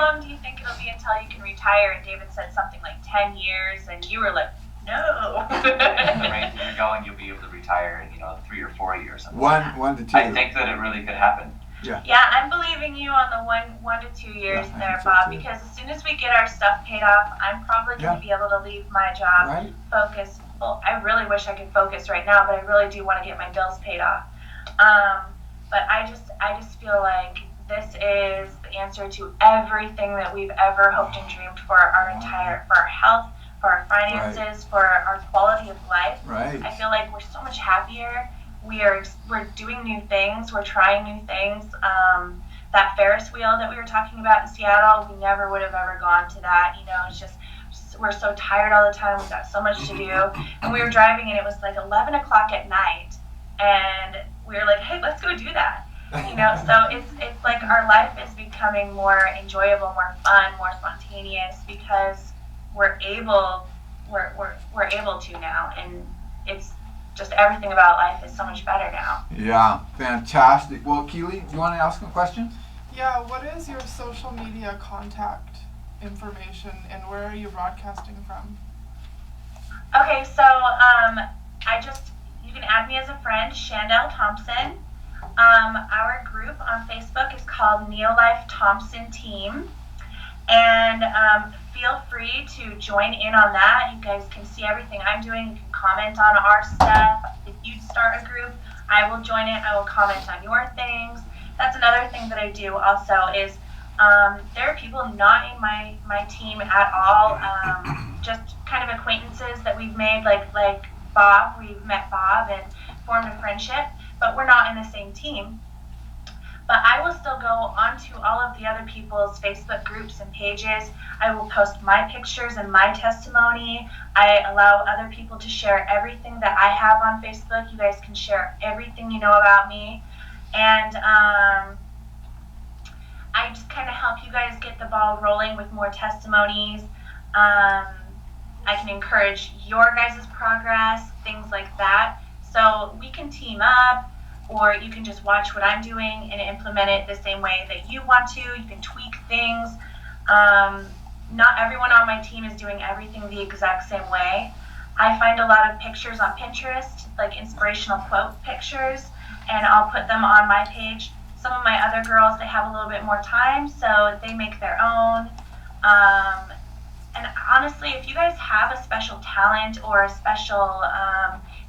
long do you think it'll be until you can retire? And David said something like 10 years, and you were like, no. At the rate that you're going, you'll be able to retire in 3 or 4 years. One to two. I think that it really could happen. Yeah, I'm believing you on the 1 to 2 years there, Bob, because as soon as we get our stuff paid off, I'm probably going to be able to leave my job, focus. Well, I really wish I could focus right now, but I really do want to get my bills paid off. But I just feel like this is the answer to everything that we've ever hoped and dreamed for our health, for our finances, for our quality of life. Right. I feel like we're so much happier. We're doing new things. We're trying new things. That Ferris wheel that we were talking about in Seattle, we never would have ever gone to that. It's just we're so tired all the time. We've got so much to do. And we were driving, and it was like 11 o'clock at night, and we were like, hey, let's go do that. So it's like our life is becoming more enjoyable, more fun, more spontaneous because we're able to now, and it's just everything about life is so much better now. Yeah, fantastic. Well, Keely, you want to ask a question? Yeah, what is your social media contact information, and where are you broadcasting from? Okay, so you can add me as a friend, Shandell Thompson. Our group on Facebook is called NeoLife Thompson Team, and feel free to join in on that. You guys can see everything I'm doing. You can comment on our stuff. If you start a group, I will join it. I will comment on your things. That's another thing that I do also is there are people not in my team at all, just kind of acquaintances that we've made, like Bob. We've met Bob and formed a friendship, but we're not in the same team. But I will still go onto all of the other people's Facebook groups and pages. I will post my pictures and my testimony. I allow other people to share everything that I have on Facebook. You guys can share everything you know about me. And I just kind of help you guys get the ball rolling with more testimonies. I can encourage your guys' progress, things like that. So we can team up, or you can just watch what I'm doing and implement it the same way that you want to. You can tweak things. Not everyone on my team is doing everything the exact same way. I find a lot of pictures on Pinterest, like inspirational quote pictures, and I'll put them on my page. Some of my other girls, they have a little bit more time, so they make their own. And honestly, if you guys have a special talent or a special,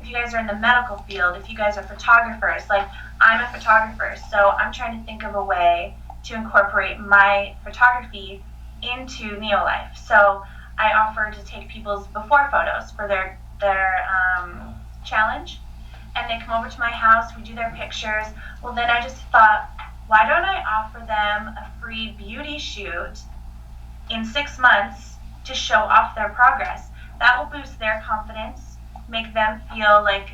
if you guys are in the medical field, if you guys are photographers, like I'm a photographer, so I'm trying to think of a way to incorporate my photography into NeoLife. So I offer to take people's before photos for their challenge, and they come over to my house, we do their pictures. Well, then I just thought, why don't I offer them a free beauty shoot in 6 months to show off their progress? That will boost their confidence, make them feel like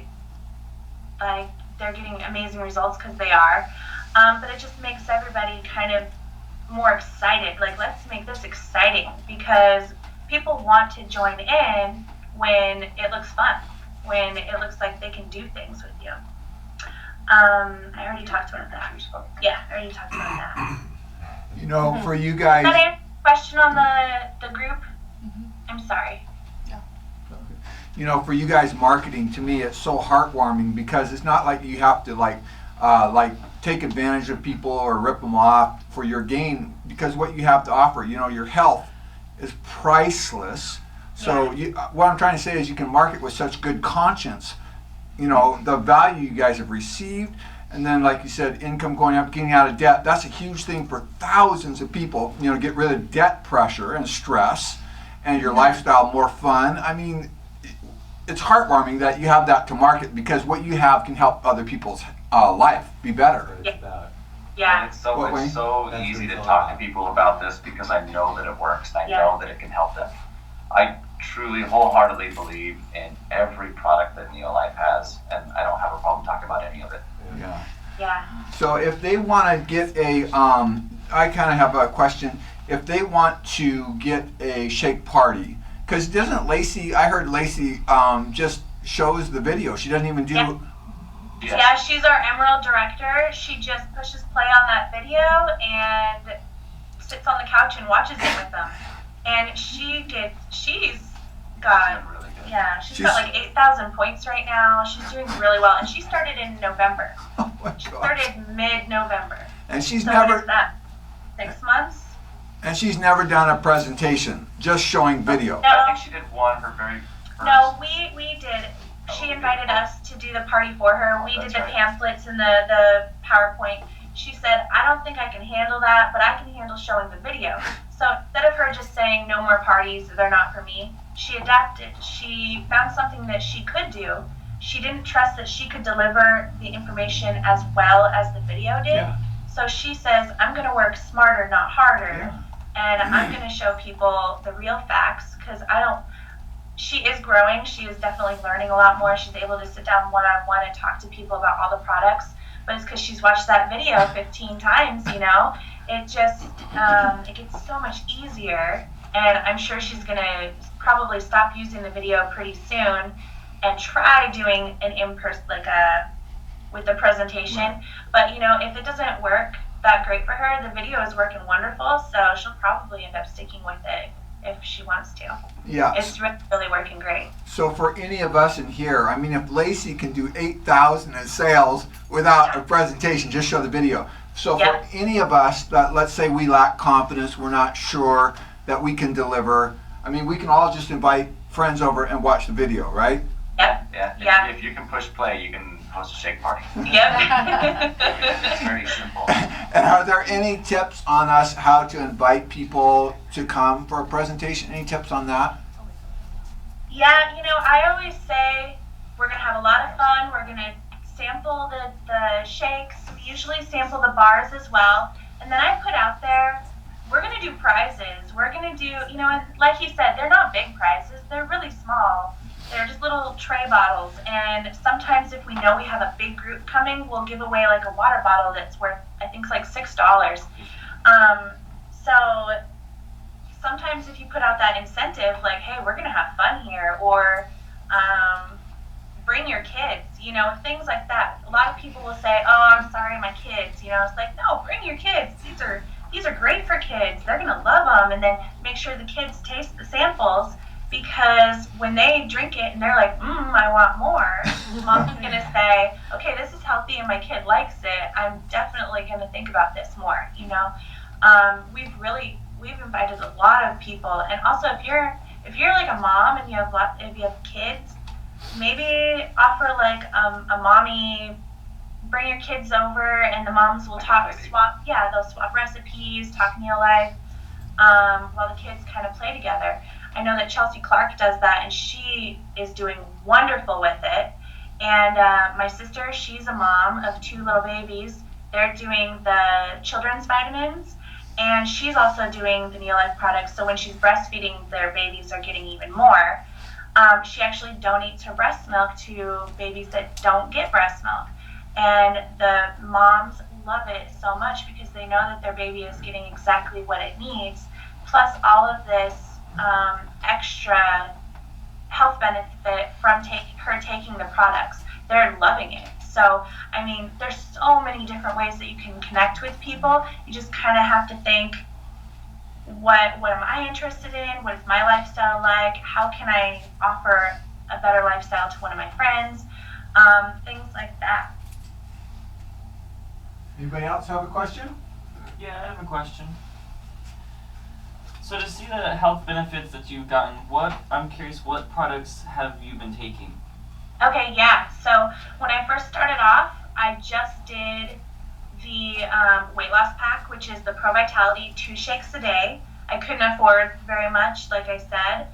they're getting amazing results, because they are. But it just makes everybody kind of more excited. Like, let's make this exciting, because people want to join in when it looks fun, when it looks like they can do things with you. I already talked about that. Yeah, I already talked about that. You know, for you guys. Did that answer the question on the group? I'm sorry. You know, for you guys marketing, to me, it's so heartwarming, because it's not like you have to like take advantage of people or rip them off for your gain, because what you have to offer, you know, your health is priceless. So what I'm trying to say is you can market with such good conscience, you know, the value you guys have received, and then like you said, income going up, getting out of debt. That's a huge thing for thousands of people, you know, get rid of debt pressure and stress, and your lifestyle more fun. I mean, it's heartwarming that you have that to market, because what you have can help other people's life be better. Yeah. And it's so easy to talk to people about this, because I know that it works, and I know that it can help them. I truly, wholeheartedly believe in every product that NeoLife has, and I don't have a problem talking about any of it. Yeah. So if they want to get a, I kind of have a question. If they want to get a shake party, because doesn't Lacey, I heard Lacey just shows the video. She doesn't even do. Yeah, she's our Emerald director. She just pushes play on that video and sits on the couch and watches it with them. And she's got like 8,000 points right now. She's doing really well, and she started in November. Oh my She gosh. started mid-November. And she's So never. what is that? 6 months? And she's never done a presentation, just showing video. I think she did one her very first. No, we did. She invited us to do the party for her. We did the pamphlets and the PowerPoint. She said, I don't think I can handle that, but I can handle showing the video. So instead of her just saying no more parties, they're not for me, she adapted. She found something that she could do. She didn't trust that she could deliver the information as well as the video did. Yeah. So she says, I'm going to work smarter, not harder. And I'm going to show people the real facts, because she is growing. She is definitely learning a lot more. She's able to sit down one-on-one and talk to people about all the products. But it's because she's watched that video 15 times, you know. It just, it gets so much easier. And I'm sure she's going to probably stop using the video pretty soon and try doing an in-person, with the presentation. But, you know, if it doesn't work that great for her, the video is working wonderful. So she'll probably end up sticking with it if she wants to. Yeah. It's really working great. So for any of us in here, I mean, if Lacey can do 8,000 in sales without a presentation, just show the video. So for any of us that, let's say we lack confidence, we're not sure that we can deliver, I mean, we can all just invite friends over and watch the video, right? Yep. Yeah. If you can push play, you can host a shake party. Yep. It's very simple. And are there any tips on us how to invite people to come for a presentation? Any tips on that? Yeah, you know, I always say we're going to have a lot of fun. We're going to sample the shakes. We usually sample the bars as well. And then I put out there, we're going to do prizes. We're going to do, you know, and like he said, they're not big prizes. They're really small. They're just little tray bottles. And sometimes if we know we have a big group coming, we'll give away like a water bottle that's worth, I think it's like $6. So sometimes if you put out that incentive, like, hey, we're going to have fun here, or bring your kids, you know, things like that. A lot of people will say, oh, I'm sorry, my kids, you know. It's like, no, bring your kids. These are great for kids. They're going to love them. And then make sure the kids taste the samples, because when they drink it and they're like, I want more, mom's gonna say, okay, this is healthy and my kid likes it, I'm definitely gonna think about this more, you know. We've invited a lot of people, and also if you're like a mom and if you have kids, maybe offer like a mommy, bring your kids over and the moms will they'll swap recipes, talk NeoLife, while the kids kind of play together. I know that Chelsea Clark does that, and she is doing wonderful with it. And my sister, she's a mom of 2 little babies. They're doing the children's vitamins, and she's also doing the NeoLife products. So when she's breastfeeding, their babies are getting even more. She actually donates her breast milk to babies that don't get breast milk. And the moms love it so much because they know that their baby is getting exactly what it needs, plus all of this extra health benefit from taking the products. They're loving it. So, I mean, there's so many different ways that you can connect with people. You just kind of have to think, what am I interested in? What is my lifestyle like? How can I offer a better lifestyle to one of my friends? Things like that. Anybody else have a question? Yeah, I have a question. So to see the health benefits that you've gotten, I'm curious, what products have you been taking? Okay, yeah. So when I first started off, I just did the weight loss pack, which is the Pro Vitality 2 shakes a day. I couldn't afford very much, like I said.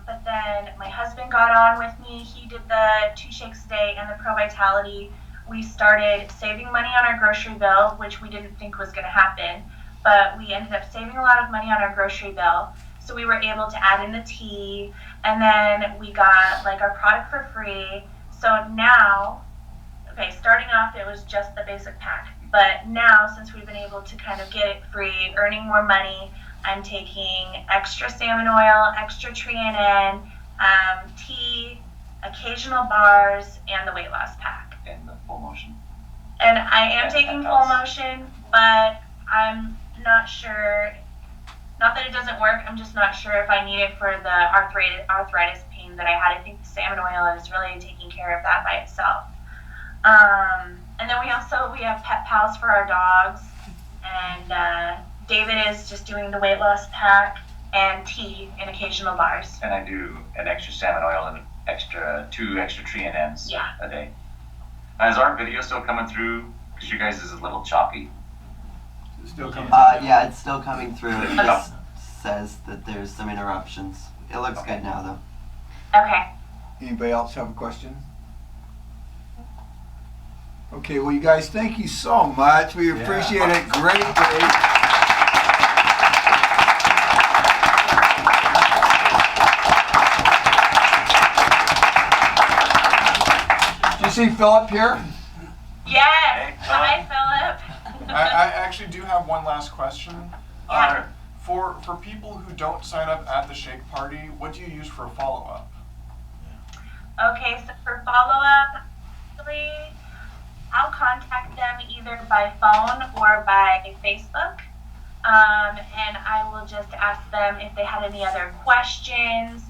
But then my husband got on with me. He did the 2 shakes a day and the Pro Vitality. We started saving money on our grocery bill, which we didn't think was going to happen. But we ended up saving a lot of money on our grocery bill. So we were able to add in the tea, and then we got like our product for free. So now, okay, starting off it was just the basic pack. But now, since we've been able to kind of get it free, earning more money, I'm taking extra salmon oil, extra tree and tea, occasional bars, and the weight loss pack. And the full motion. And I am taking full motion, but I'm not sure. Not that it doesn't work, I'm just not sure if I need it for the arthritis pain that I had. I think the salmon oil is really taking care of that by itself. And then we have pet pals for our dogs, and David is just doing the weight loss pack and tea and occasional bars. And I do an extra salmon oil and two extra tree and ends a day. Is our video still coming through? Because you guys is a little choppy. Is it still coming? Yeah, it's still coming through. It just says that there's some interruptions. It looks good now, though. Okay. Anybody else have a question? Okay, well, you guys, thank you so much. We appreciate it greatly. Did you see Philip here? Yes. Hi, Philip. I actually do have one last question. Yeah. For people who don't sign up at the shake party, what do you use for follow-up? Okay, so for follow-up, actually, I'll contact them either by phone or by Facebook, and I will just ask them if they had any other questions.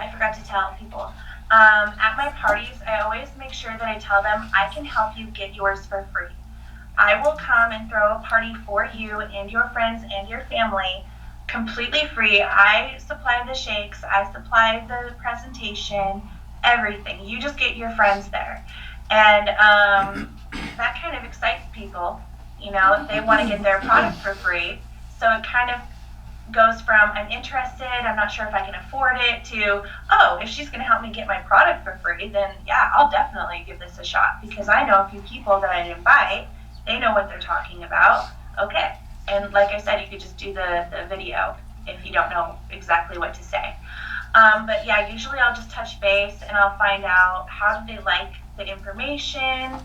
I forgot to tell people, at my parties, I always make sure that I tell them I can help you get yours for free. I will come and throw a party for you and your friends and your family completely free. I supply the shakes, I supply the presentation, everything. You just get your friends there. And that kind of excites people, you know, they want to get their product for free. So it kind of goes from I'm interested, I'm not sure if I can afford it, to, oh, if she's going to help me get my product for free, then yeah, I'll definitely give this a shot because I know a few people that I invite, they know what they're talking about. Okay. And like I said, you could just do the video if you don't know exactly what to say. But yeah, usually I'll just touch base and I'll find out how do they like the information.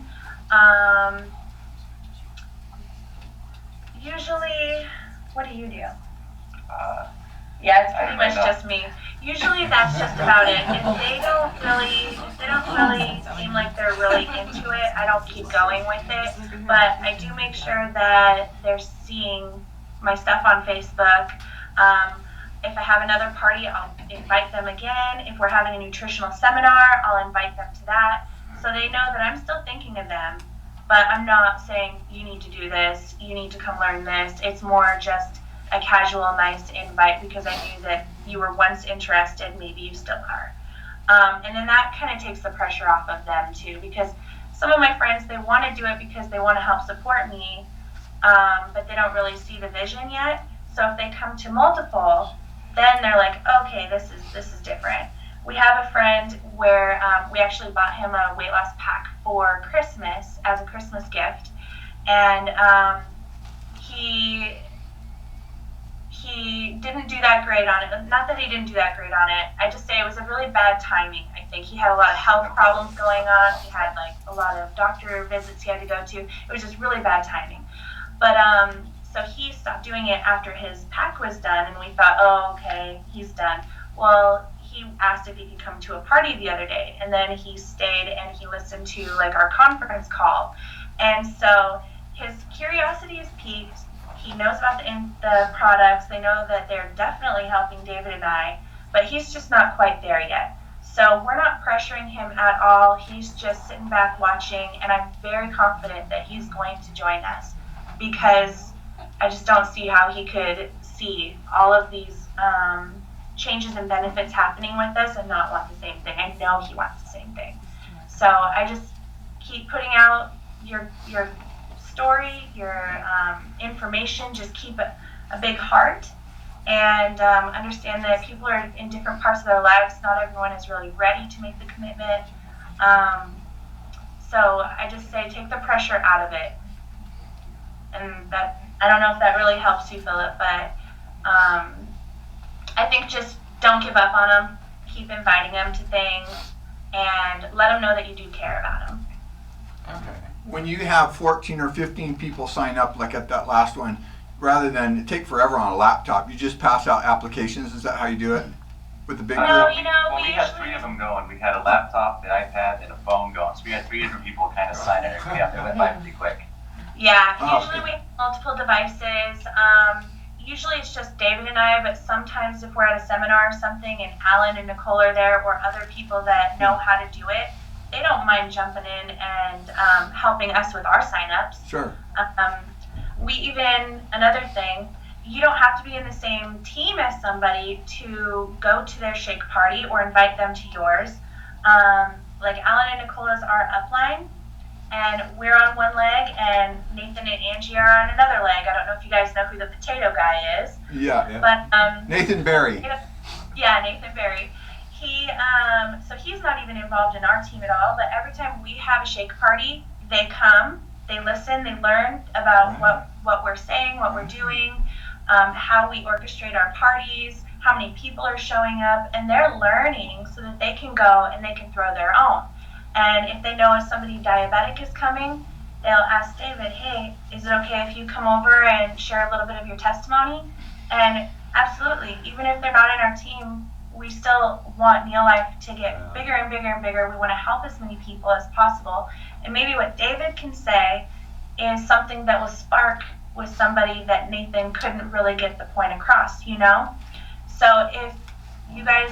Usually, what do you do? Yeah, it's pretty much just me. Usually that's just about it. If they don't really seem like they're really into it, I don't keep going with it. But I do make sure that they're seeing my stuff on Facebook. if I have another party, I'll invite them again. If we're having a nutritional seminar, I'll invite them to that. So they know that I'm still thinking of them, but I'm not saying, you need to do this, you need to come learn this. It's more just a casual, nice invite because I knew that you were once interested, maybe you still are. And then that kind of takes the pressure off of them too, because some of my friends, they want to do it because they want to help support me, but they don't really see the vision yet. So if they come to multiple, then they're like, okay, this is different. We have a friend where we actually bought him a weight loss pack for Christmas as a Christmas gift, and he didn't do that great on it. Not that he didn't do that great on it. I just say it was a really bad timing. I think he had a lot of health problems going on. He had like a lot of doctor visits he had to go to. It was just really bad timing. But so he stopped doing it after his pack was done, and we thought, oh, okay, he's done. Well, he asked if he could come to a party the other day, and then he stayed and he listened to like our conference call, and so his curiosity is piqued. He knows about the products. They know that they're definitely helping David and I, but he's just not quite there yet. So we're not pressuring him at all. He's just sitting back watching, and I'm very confident that he's going to join us because I just don't see how he could see all of these changes and benefits happening with us and not want the same thing. I know he wants the same thing. So I just keep putting out your story, your information. Just keep a big heart and understand that people are in different parts of their lives. Not everyone is really ready to make the commitment. So I just say take the pressure out of it. And that, I don't know if that really helps you, Philip, but I think just don't give up on them. Keep inviting them to things and let them know that you do care about them. Okay. When you have 14 or 15 people sign up, like at that last one, rather than take forever on a laptop, you just pass out applications. Is that how you do it with the big group? No, you know, Well, we had 3 of them going. We had a laptop, the iPad, and a phone going. So we had 3 different people kind of sign it. Yeah, it went by pretty quick. Yeah, Oh, usually okay. we have multiple devices. Usually it's just David and I, but sometimes if we're at a seminar or something and Alan and Nicole are there or other people that know how to do it, they don't mind jumping in and helping us with our signups. Sure. We even, another thing, you don't have to be in the same team as somebody to go to their shake party or invite them to yours. Like Alan and Nicola's are upline, and we're on one leg, and Nathan and Angie are on another leg. I don't know if you guys know who the potato guy is. Yeah. But Nathan Berry. yeah, Nathan Berry. So he's not even involved in our team at all, but every time we have a shake party, they come, they listen, they learn about what we're saying, what we're doing, how we orchestrate our parties, how many people are showing up, and they're learning so that they can go and they can throw their own. And if they know if somebody diabetic is coming, they'll ask David, hey, is it okay if you come over and share a little bit of your testimony? And absolutely, even if they're not in our team, we still want NeoLife to get bigger and bigger and bigger. We want to help as many people as possible. And maybe what David can say is something that will spark with somebody that Nathan couldn't really get the point across, you know? So if you guys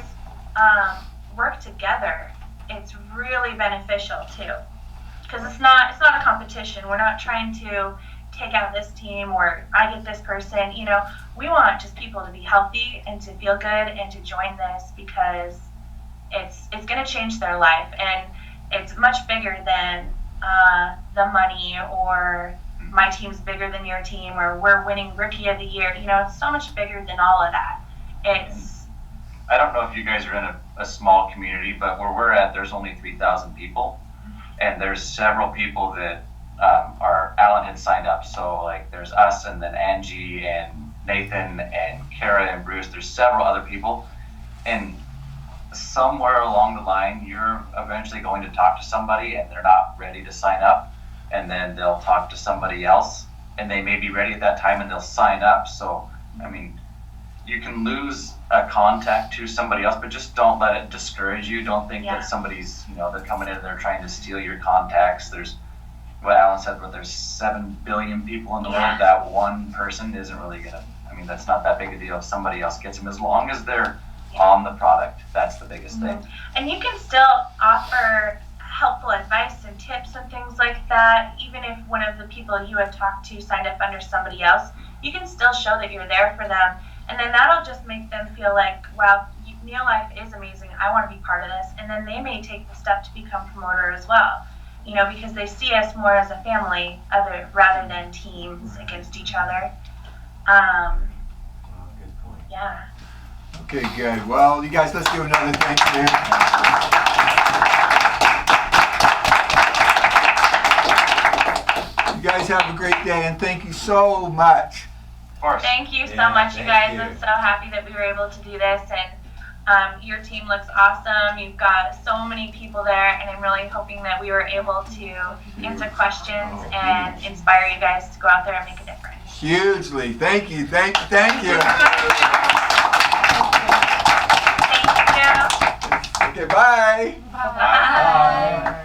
work together, it's really beneficial too. Because it's not a competition. We're not trying to take out this team or I get this person, you know. We want just people to be healthy and to feel good and to join this because it's going to change their life, and it's much bigger than the money or my team's bigger than your team or we're winning rookie of the year. You know, it's so much bigger than all of that. I don't know if you guys are in a small community, but where we're at, there's only 3,000 people, and there's several people that Alan had signed up. So like there's us, and then Angie and Nathan and Kara and Bruce. There's several other people, and somewhere along the line, you're eventually going to talk to somebody, and they're not ready to sign up, and then they'll talk to somebody else, and they may be ready at that time, and they'll sign up. So I mean, you can lose a contact to somebody else, but just don't let it discourage you. Don't think that somebody's, you know, they're coming in and they're trying to steal your contacts. There's what Alan said, but there's 7 billion people in the world. That one person isn't really gonna, I mean, that's not that big a deal if somebody else gets them, as long as they're on the product. That's the biggest thing. And you can still offer helpful advice and tips and things like that, even if one of the people you have talked to signed up under somebody else. You can still show that you're there for them, and then that'll just make them feel like, wow, NeoLife is amazing, I want to be part of this, and then they may take the step to become promoter as well, you know, because they see us more as a family rather than teams against each other. Good point. Yeah. Okay, good. Well, you guys, let's give another thanks to him. You guys have a great day, and thank you so much. Of course. Thank you so Yeah, much, you thank guys. you. I'm so happy that we were able to do this, and your team looks awesome. You've got so many people there, and I'm really hoping that we were able to answer questions and inspire you guys to go out there and make a difference. Hugely. Thank you. Thank you. Thank you. Thank you. Okay, bye. Bye.